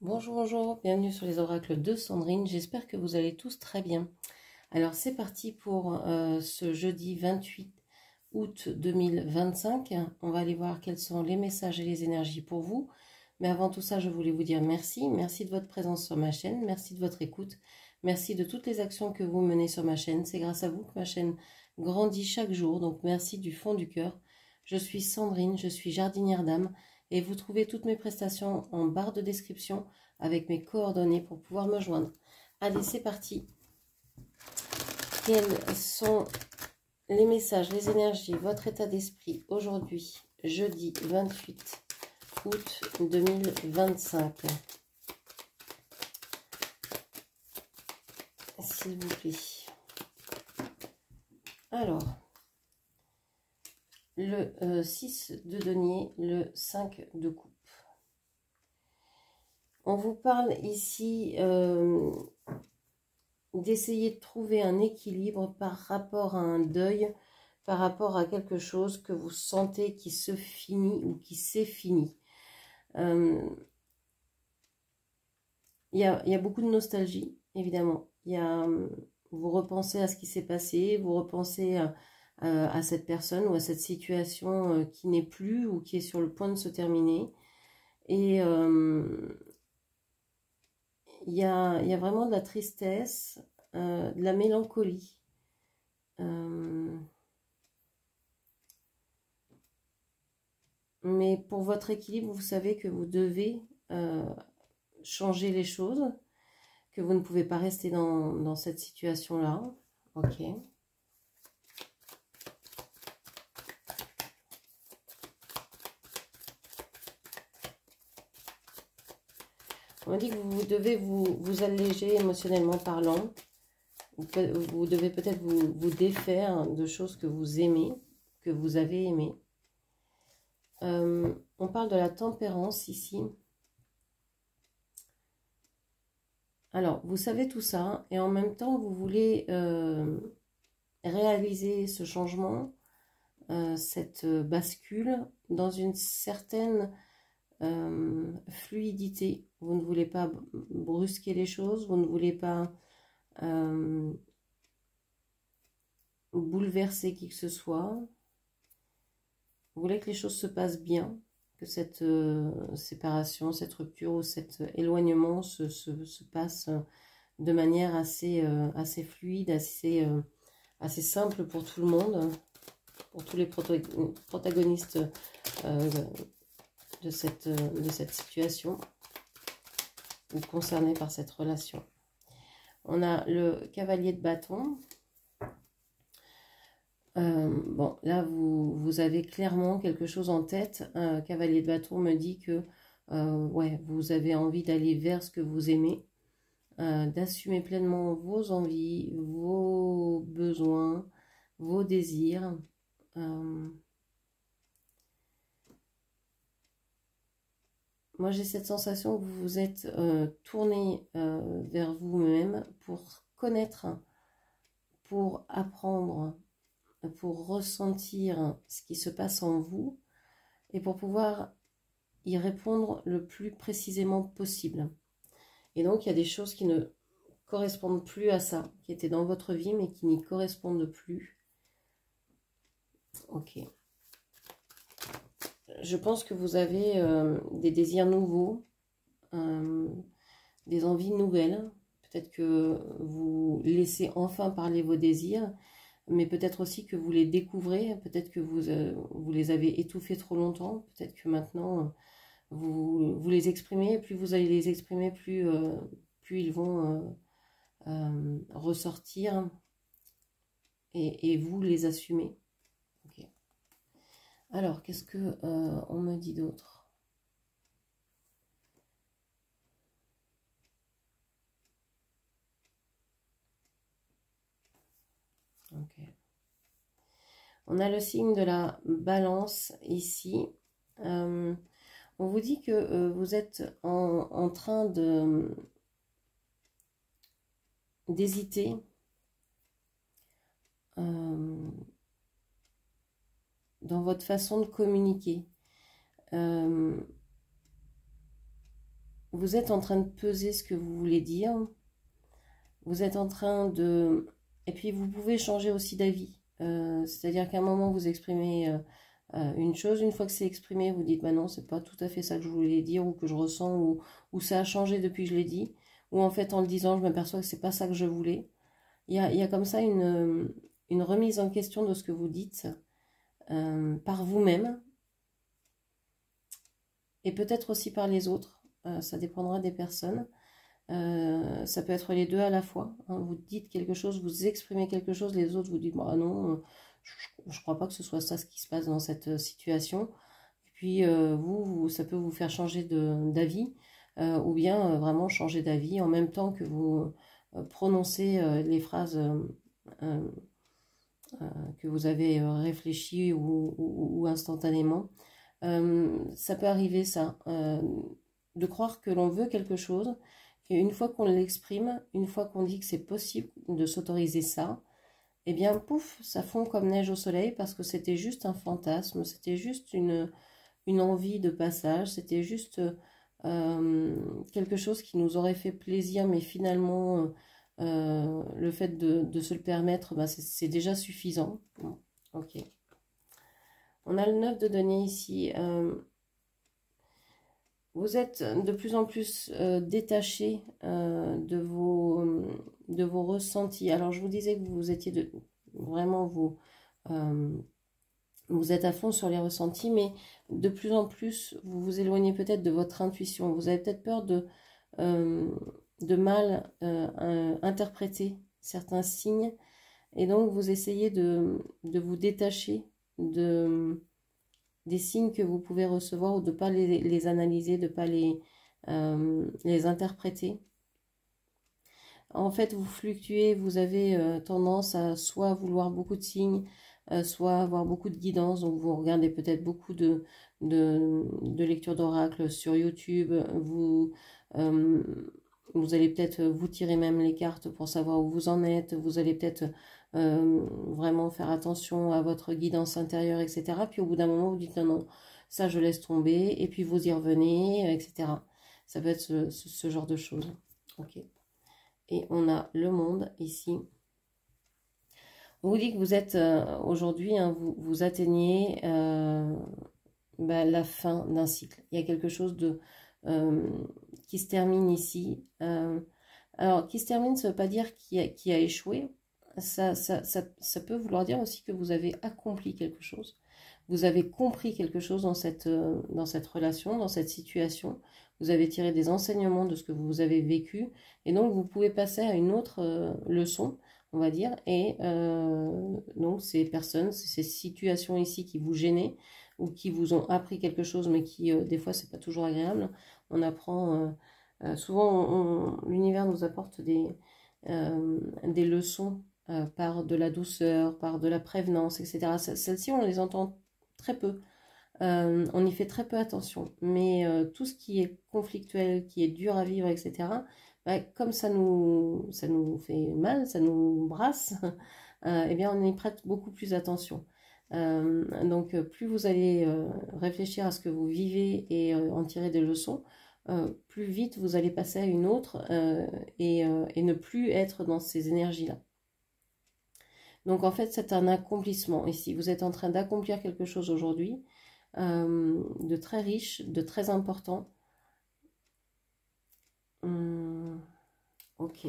Bonjour, bonjour, bienvenue sur les oracles de Sandrine, j'espère que vous allez tous très bien. Alors c'est parti pour ce jeudi 28 août 2025, on va aller voir quels sont les messages et les énergies pour vous. Mais avant tout ça, je voulais vous dire merci, merci de votre présence sur ma chaîne, merci de votre écoute, merci de toutes les actions que vous menez sur ma chaîne, c'est grâce à vous que ma chaîne grandit chaque jour, donc merci du fond du cœur. Je suis Sandrine, je suis jardinière d'âme, et vous trouvez toutes mes prestations en barre de description avec mes coordonnées pour pouvoir me joindre. Allez, c'est parti. Quels sont les messages, les énergies, votre état d'esprit aujourd'hui, jeudi 28 août 2025. S'il vous plaît. Alors, le 6 de denier, le 5 de coupe. On vous parle ici d'essayer de trouver un équilibre par rapport à un deuil, par rapport à quelque chose que vous sentez qui se finit ou qui s'est fini. Il y a beaucoup de nostalgie, évidemment. Vous repensez à ce qui s'est passé, vous repensez à cette personne ou à cette situation qui n'est plus ou qui est sur le point de se terminer. Et il y a vraiment de la tristesse, de la mélancolie. Mais pour votre équilibre, vous savez que vous devez changer les choses, que vous ne pouvez pas rester dans cette situation-là. Ok. On dit que vous devez vous alléger émotionnellement parlant. Vous devez peut-être vous défaire de choses que vous aimez, que vous avez aimées. On parle de la tempérance ici. Alors, vous savez tout ça et en même temps, vous voulez réaliser ce changement, cette bascule dans une certaine fluidité. Vous ne voulez pas brusquer les choses, vous ne voulez pas bouleverser qui que ce soit. Vous voulez que les choses se passent bien, que cette séparation, cette rupture ou cet éloignement se passe de manière assez fluide, assez simple pour tout le monde, pour tous les protagonistes de cette situation ou concernés par cette relation. On a le cavalier de bâton. Bon, là, vous avez clairement quelque chose en tête. Cavalier de bâton me dit que ouais, vous avez envie d'aller vers ce que vous aimez, d'assumer pleinement vos envies, vos besoins, vos désirs. Moi, j'ai cette sensation que vous vous êtes tourné vers vous-même pour connaître, pour apprendre, pour ressentir ce qui se passe en vous et pour pouvoir y répondre le plus précisément possible. Et donc, il y a des choses qui ne correspondent plus à ça, qui étaient dans votre vie, mais qui n'y correspondent plus. Ok. Je pense que vous avez des désirs nouveaux, des envies nouvelles. Peut-être que vous laissez enfin parler vos désirs, mais peut-être aussi que vous les découvrez, peut-être que vous les avez étouffés trop longtemps, peut-être que maintenant vous les exprimez, et plus vous allez les exprimer, plus ils vont ressortir et vous les assumez. Okay. Alors, qu'est-ce que on me dit d'autre? Ok. On a le signe de la balance ici. On vous dit que vous êtes en train d'hésiter dans votre façon de communiquer. Vous vous êtes en train de peser ce que vous voulez dire. Vous êtes en train de... Et puis vous pouvez changer aussi d'avis. C'est-à-dire qu'à un moment vous exprimez une chose, une fois que c'est exprimé, vous dites bah non, c'est pas tout à fait ça que je voulais dire ou que je ressens ou ça a changé depuis que je l'ai dit. Ou en fait en le disant, je m'aperçois que c'est pas ça que je voulais. Il y a comme ça une remise en question de ce que vous dites par vous-même et peut-être aussi par les autres. Ça dépendra des personnes. Ça peut être les deux à la fois. Hein. Vous dites quelque chose, vous exprimez quelque chose, les autres vous dites bah non, je crois pas que ce soit ça ce qui se passe dans cette situation. Et puis ça peut vous faire changer d'avis ou bien vraiment changer d'avis en même temps que vous prononcez les phrases que vous avez réfléchi ou instantanément. Ça peut arriver ça, de croire que l'on veut quelque chose. Et une fois qu'on l'exprime, une fois qu'on dit que c'est possible de s'autoriser ça, eh bien, pouf, ça fond comme neige au soleil parce que c'était juste un fantasme, c'était juste une envie de passage, c'était juste quelque chose qui nous aurait fait plaisir, mais finalement, le fait de se le permettre, bah, c'est déjà suffisant. Bon, ok. On a le 9 de denier ici. Vous êtes de plus en plus détaché de vos ressentis. Alors, je vous disais que vous étiez vraiment, vous êtes à fond sur les ressentis, mais de plus en plus, vous vous éloignez peut-être de votre intuition. Vous avez peut-être peur de mal interpréter certains signes. Et donc, vous essayez de vous détacher des signes que vous pouvez recevoir ou de ne pas les analyser, de ne pas les interpréter. En fait, vous fluctuez, vous avez tendance à soit vouloir beaucoup de signes, soit avoir beaucoup de guidance. Donc, vous regardez peut-être beaucoup de lectures d'oracle sur YouTube. Vous allez peut-être vous tirer même les cartes pour savoir où vous en êtes. Vous allez peut-être vraiment faire attention à votre guidance intérieure, etc. Puis au bout d'un moment, vous dites non, non, ça je laisse tomber. Et puis vous y revenez, etc. Ça peut être ce genre de choses. Ok. Et on a le monde ici. On vous dit que vous êtes aujourd'hui, hein, vous atteignez la fin d'un cycle. Il y a quelque chose qui se termine ici. Alors, qui se termine, ça ne veut pas dire qu'il a échoué. Ça peut vouloir dire aussi que vous avez accompli quelque chose. Vous avez compris quelque chose dans cette relation, dans cette situation. Vous avez tiré des enseignements de ce que vous avez vécu. Et donc, vous pouvez passer à une autre leçon, on va dire. Et donc, ces personnes, ces situations ici qui vous gênaient ou qui vous ont appris quelque chose, mais qui, des fois, c'est pas toujours agréable. On apprend... souvent, l'univers nous apporte des leçons par de la douceur, par de la prévenance, etc. Celles-ci, on les entend très peu. On y fait très peu attention. Mais tout ce qui est conflictuel, qui est dur à vivre, etc., bah, comme ça nous fait mal, ça nous brasse, eh bien, on y prête beaucoup plus attention. Donc, plus vous allez réfléchir à ce que vous vivez et en tirer des leçons, plus vite vous allez passer à une autre et ne plus être dans ces énergies-là. Donc en fait, c'est un accomplissement. Ici, vous êtes en train d'accomplir quelque chose aujourd'hui de très riche, de très important. Ok.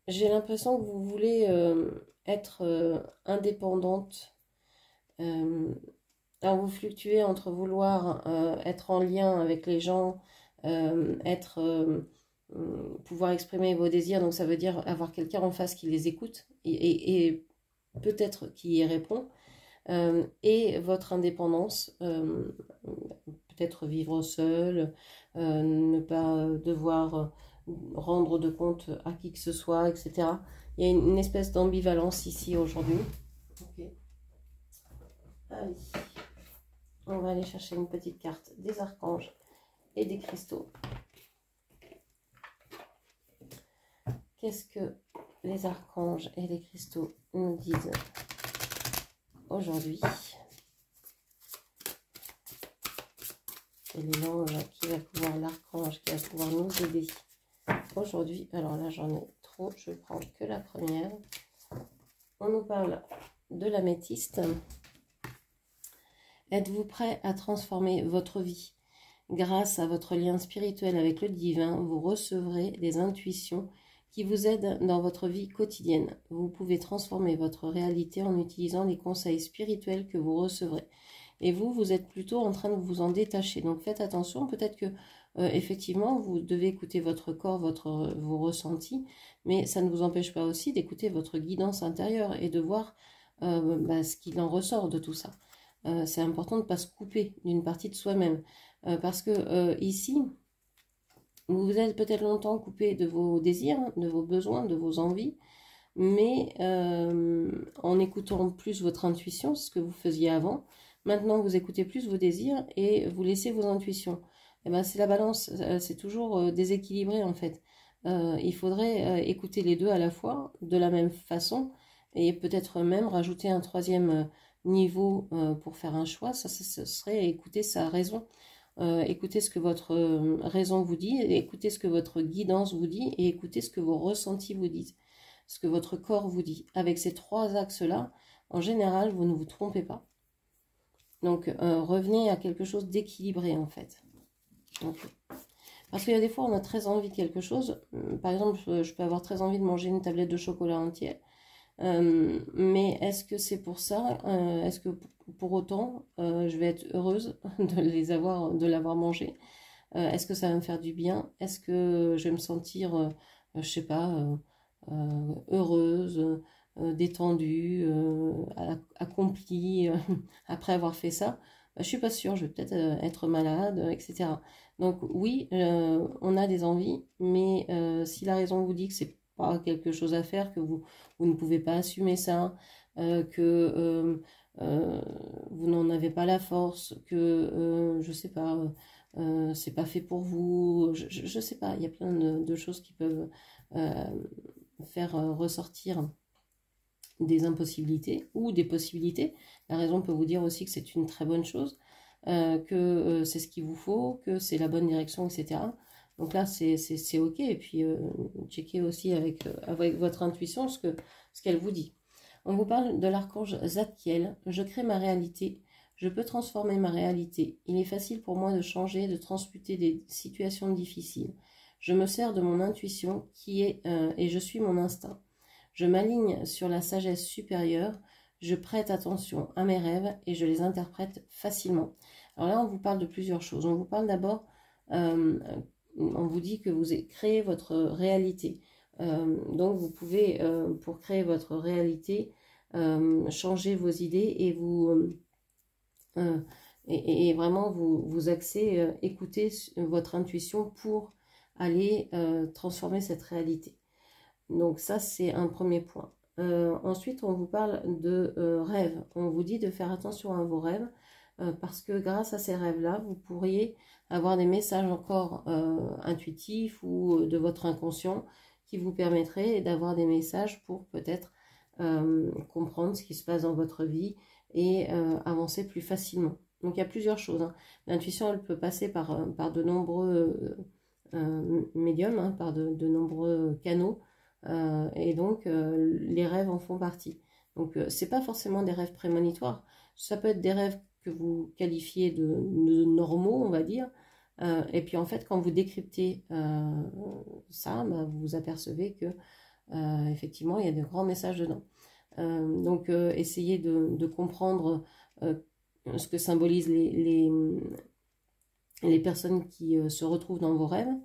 J'ai l'impression que vous voulez être indépendante. Alors vous fluctuez entre vouloir être en lien avec les gens, pouvoir exprimer vos désirs, donc ça veut dire avoir quelqu'un en face qui les écoute et peut-être qui y répond, et votre indépendance, peut-être vivre seul, ne pas devoir rendre de compte à qui que ce soit, etc. Il y a une espèce d'ambivalence ici aujourd'hui. Okay. Allez. On va aller chercher une petite carte des archanges et des cristaux. Qu'est-ce que les archanges et les cristaux nous disent aujourd'hui? quel est l'ange qui va pouvoir, l'archange qui va pouvoir nous aider aujourd'hui. Alors là, j'en ai trop, je prends que la première. On nous parle de l'améthyste. Êtes-vous prêt à transformer votre vie? Grâce à votre lien spirituel avec le divin, vous recevrez des intuitions qui vous aident dans votre vie quotidienne. Vous pouvez transformer votre réalité en utilisant les conseils spirituels que vous recevrez. Et vous êtes plutôt en train de vous en détacher. Donc faites attention, peut-être que effectivement, vous devez écouter votre corps, vos ressentis, mais ça ne vous empêche pas aussi d'écouter votre guidance intérieure et de voir ce qu'il en ressort de tout ça. C'est important de ne pas se couper d'une partie de soi-même. Parce que ici, vous vous êtes peut-être longtemps coupé de vos désirs, de vos besoins, de vos envies, mais en écoutant plus votre intuition, ce que vous faisiez avant, maintenant vous écoutez plus vos désirs et vous laissez vos intuitions. Et ben, c'est la balance, c'est toujours déséquilibré en fait. Il faudrait écouter les deux à la fois, de la même façon, et peut-être même rajouter un troisième niveau pour faire un choix. Ça, ce serait écouter sa raison. Écoutez ce que votre raison vous dit, écoutez ce que votre guidance vous dit et écoutez ce que vos ressentis vous disent, ce que votre corps vous dit. Avec ces trois axes-là, en général, vous ne vous trompez pas. Donc, revenez à quelque chose d'équilibré en fait. Donc, parce qu'il y a des fois, on a très envie de quelque chose. Par exemple, je peux avoir très envie de manger une tablette de chocolat entière. Mais est-ce que c'est pour ça, est-ce que pour autant je vais être heureuse de l'avoir mangé? Est-ce que ça va me faire du bien? Est-ce que je vais me sentir, je sais pas, heureuse, détendue, accomplie après avoir fait ça? Je suis pas sûre, je vais peut-être être malade, etc. Donc oui, on a des envies, mais si la raison vous dit que c'est pas quelque chose à faire, que vous ne pouvez pas assumer ça, que vous n'en avez pas la force, que je sais pas, c'est pas fait pour vous, je sais pas, il y a plein de choses qui peuvent faire ressortir des impossibilités ou des possibilités. La raison peut vous dire aussi que c'est une très bonne chose, que c'est ce qu'il vous faut, que c'est la bonne direction, etc. Donc là, c'est ok. Et puis, checkez aussi avec votre intuition ce qu'elle vous dit. On vous parle de l'archange Zadkiel. Je crée ma réalité. Je peux transformer ma réalité. Il est facile pour moi de changer, de transmuter des situations difficiles. Je me sers de mon intuition et je suis mon instinct. Je m'aligne sur la sagesse supérieure. Je prête attention à mes rêves et je les interprète facilement. Alors là, on vous parle de plusieurs choses. On vous parle d'abord, on vous dit que vous créez votre réalité. Donc vous pouvez, pour créer votre réalité, changer vos idées et et vraiment vous axer, écouter votre intuition pour aller transformer cette réalité. Donc ça, c'est un premier point. Ensuite, on vous parle de rêves. On vous dit de faire attention à vos rêves parce que grâce à ces rêves-là, vous pourriez avoir des messages encore intuitifs ou de votre inconscient qui vous permettraient d'avoir des messages pour peut-être comprendre ce qui se passe dans votre vie et avancer plus facilement. Donc il y a plusieurs choses. Hein. L'intuition, elle peut passer par de nombreux médiums, hein, par de nombreux canaux. Et donc les rêves en font partie. Donc c'est pas forcément des rêves prémonitoires, ça peut être des rêves que vous qualifiez de normaux, on va dire, et puis en fait quand vous décryptez ça, vous vous apercevez que effectivement il y a de grands messages dedans. Donc essayez de comprendre ce que symbolisent les personnes qui se retrouvent dans vos rêves,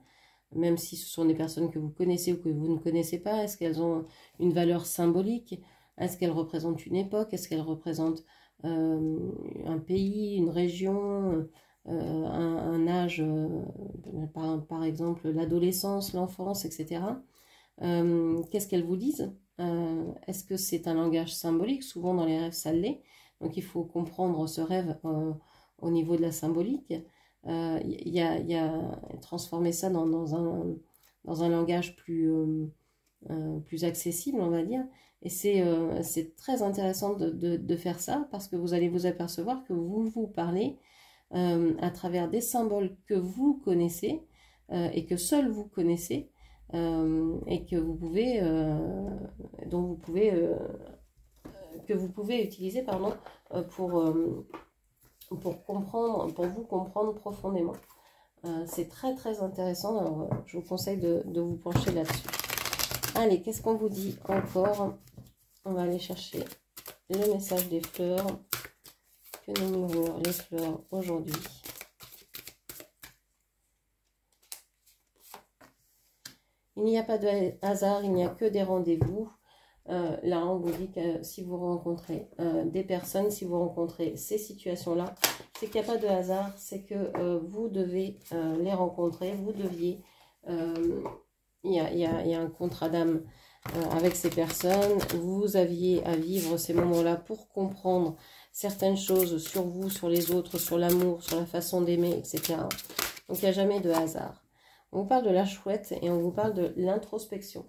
même si ce sont des personnes que vous connaissez ou que vous ne connaissez pas. Est-ce qu'elles ont une valeur symbolique? Est-ce qu'elles représentent une époque? Est-ce qu'elles représentent un pays, une région, un âge, par exemple l'adolescence, l'enfance, etc. Qu'est-ce qu'elles vous disent? Est-ce que c'est un langage symbolique? Souvent dans les rêves, ça l'est. Donc il faut comprendre ce rêve au niveau de la symbolique. Il y a transformer ça dans un langage plus accessible, on va dire. Et c'est très intéressant de faire ça parce que vous allez vous apercevoir que vous parlez à travers des symboles que vous connaissez et que seuls vous connaissez et que vous pouvez, que vous pouvez utiliser pardon, pour comprendre, pour vous comprendre profondément. C'est très très intéressant, alors je vous conseille de vous pencher là-dessus. Allez, qu'est-ce qu'on vous dit encore? On va aller chercher le message des fleurs. Que nous murmurent les fleurs aujourd'hui? Il n'y a pas de hasard, il n'y a que des rendez-vous. Là, on vous dit que si vous rencontrez des personnes, si vous rencontrez ces situations-là, c'est qu'il n'y a pas de hasard, c'est que vous devez les rencontrer, vous deviez... Il y a un contrat d'âme avec ces personnes, vous aviez à vivre ces moments-là pour comprendre certaines choses sur vous, sur les autres, sur l'amour, sur la façon d'aimer, etc. Donc, il n'y a jamais de hasard. On vous parle de la chouette et on vous parle de l'introspection.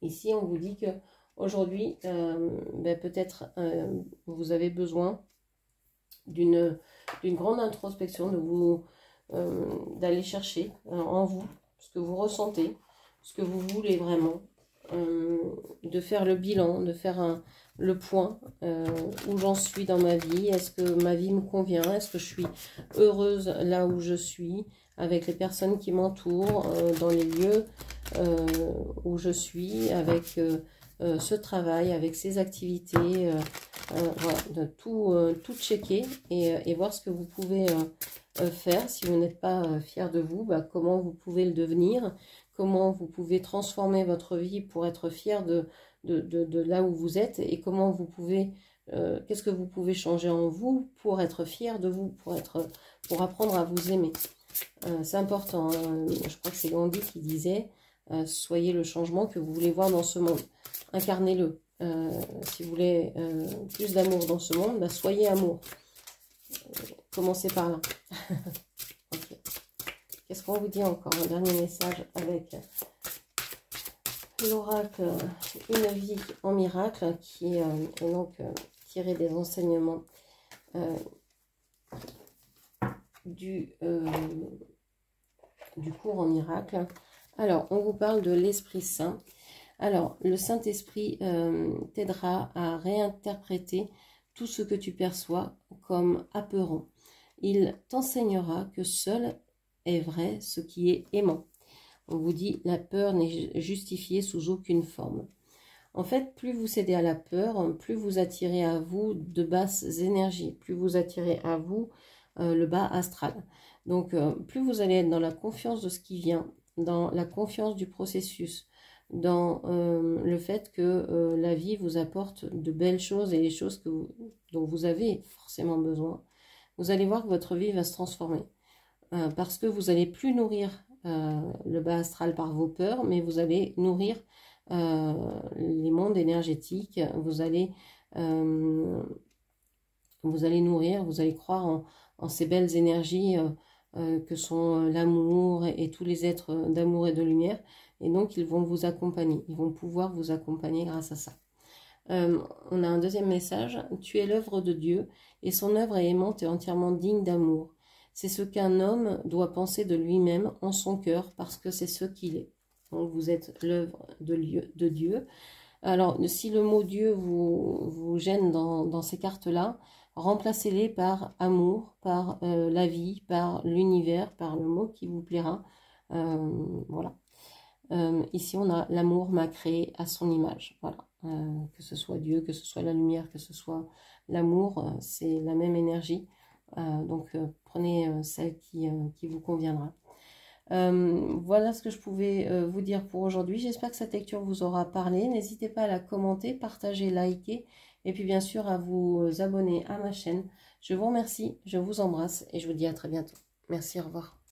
Ici, on vous dit que aujourd'hui, peut-être vous avez besoin d'une grande introspection, d'aller chercher en vous ce que vous ressentez, ce que vous voulez vraiment, de faire le bilan, de faire le point, où j'en suis dans ma vie, est-ce que ma vie me convient, est-ce que je suis heureuse là où je suis, avec les personnes qui m'entourent, dans les lieux où je suis, avec ce travail, avec ces activités, voilà, de tout checker et voir ce que vous pouvez faire. Si vous n'êtes pas fier de vous, comment vous pouvez le devenir, comment vous pouvez transformer votre vie pour être fier de là où vous êtes et comment vous pouvez, qu'est-ce que vous pouvez changer en vous pour être fier de vous, pour apprendre à vous aimer. C'est important, hein. Je crois que c'est Gandhi qui disait soyez le changement que vous voulez voir dans ce monde, incarnez-le. Si vous voulez plus d'amour dans ce monde, soyez amour. Commencez par là. Okay. Qu'est-ce qu'on vous dit encore? Un dernier message avec l'oracle Une vie en miracle qui est donc tiré des enseignements du cours en miracle. Alors, on vous parle de l'Esprit Saint. Alors, le Saint-Esprit t'aidera à réinterpréter tout ce que tu perçois comme apeurant. Il t'enseignera que seul est vrai ce qui est aimant. On vous dit, la peur n'est justifiée sous aucune forme. En fait, plus vous cédez à la peur, plus vous attirez à vous de basses énergies, plus vous attirez à vous le bas astral. Donc, plus vous allez être dans la confiance de ce qui vient, dans la confiance du processus, dans le fait que la vie vous apporte de belles choses et les choses dont vous avez forcément besoin, vous allez voir que votre vie va se transformer. Parce que vous n'allez plus nourrir le bas astral par vos peurs, mais vous allez nourrir les mondes énergétiques, vous allez nourrir, vous allez croire en ces belles énergies que sont l'amour et tous les êtres d'amour et de lumière, et donc ils vont vous accompagner, ils vont pouvoir vous accompagner grâce à ça. On a un deuxième message, tu es l'œuvre de Dieu, et son œuvre est aimante et entièrement digne d'amour. C'est ce qu'un homme doit penser de lui-même en son cœur, parce que c'est ce qu'il est. Donc vous êtes l'œuvre de Dieu. Alors, si le mot Dieu vous gêne dans ces cartes-là, remplacez-les par amour, par la vie, par l'univers, par le mot qui vous plaira. Voilà. Ici, on a l'amour m'a créé à son image. Voilà. Que ce soit Dieu, que ce soit la lumière, que ce soit l'amour, c'est la même énergie. Donc, prenez celle qui vous conviendra. Voilà ce que je pouvais vous dire pour aujourd'hui. J'espère que cette lecture vous aura parlé. N'hésitez pas à la commenter, partager, liker et puis bien sûr à vous abonner à ma chaîne. Je vous remercie, je vous embrasse et je vous dis à très bientôt. Merci, au revoir.